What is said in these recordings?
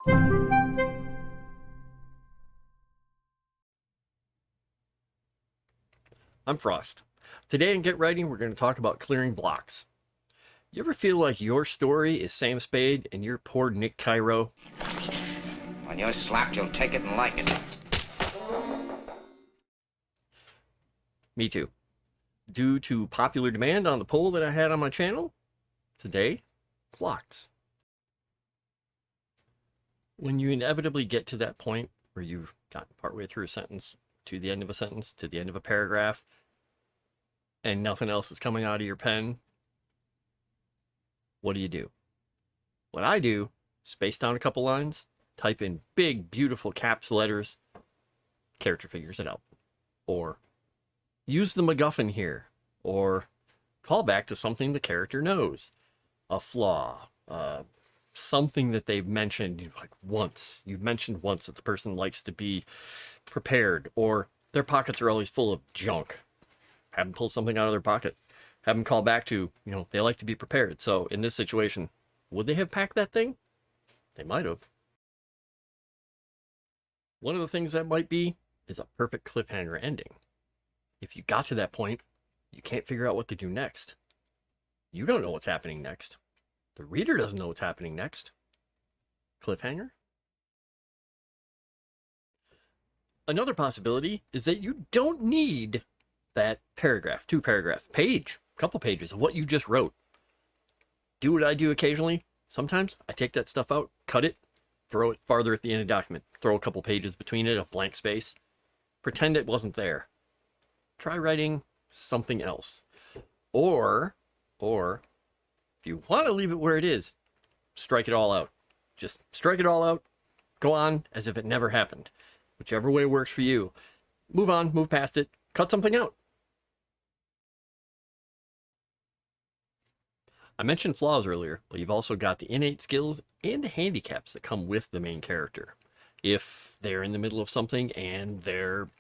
I'm Frost. Today in Get Writing, we're going to talk about clearing blocks. You ever feel like your story is Sam Spade and you're poor Nick Cairo? When you're slapped, you'll take it and like it. Me too. Due to popular demand on the poll that I had on my channel, today, blocks. When you inevitably get to that point where you've gotten partway through a sentence, to the end of a sentence, to the end of a paragraph, and nothing else is coming out of your pen, what do? What I do, space down a couple lines, type in big, beautiful caps letters, character figures it out. Or use the MacGuffin here, or call back to something the character knows. A flaw, something that they've mentioned like once. You've mentioned once that the person likes to be prepared, or their pockets are always full of junk. Have them pull something out of their pocket. Have them call back to, they like to be prepared. So in this situation, would they have packed that thing? They might have. One of the things that might be is a perfect cliffhanger ending. If you got to that point, you can't figure out what to do next. You don't know what's happening next. The reader doesn't know what's happening next. Cliffhanger? Another possibility is that you don't need that paragraph, 2 paragraphs, page, couple pages of what you just wrote. Do what I do occasionally. Sometimes I take that stuff out, cut it, throw it farther at the end of the document, throw a couple pages between it, a blank space, pretend it wasn't there. Try writing something else. Or if you want to leave it where it is, strike it all out. Just strike it all out, go on as if it never happened. Whichever way works for you. Move on, move past it, cut something out. I mentioned flaws earlier, but you've also got the innate skills and the handicaps that come with the main character. If they're in the middle of something and their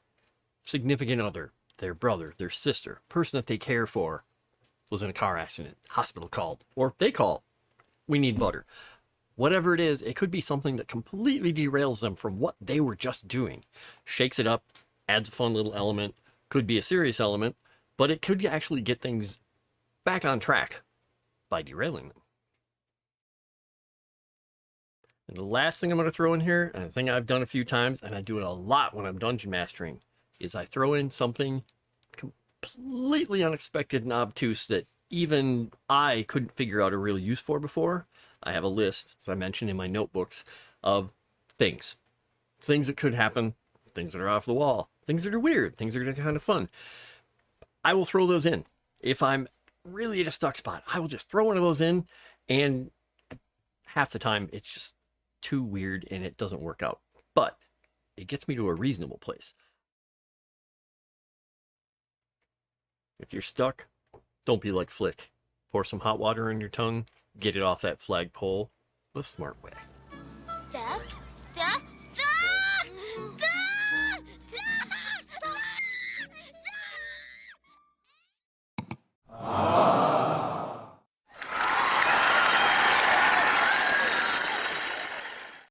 significant other, their brother, their sister, person that they care for, was in a car accident, hospital called, or they call, we need butter. Whatever it is, it could be something that completely derails them from what they were just doing. Shakes it up, adds a fun little element, could be a serious element, but it could actually get things back on track by derailing them. And the last thing I'm going to throw in here, and a thing I've done a few times, and I do it a lot when I'm dungeon mastering, is I throw in something completely unexpected and obtuse that even I couldn't figure out a real use for before. I have a list, as I mentioned in my notebooks, of things. Things that could happen, things that are off the wall, things that are weird, things that are kind of fun. I will throw those in. If I'm really at a stuck spot, I will just throw one of those in, and half the time it's just too weird and it doesn't work out. But it gets me to a reasonable place. If you're stuck, don't be like Flick. Pour some hot water on your tongue, get it off that flagpole the smart way. Beck?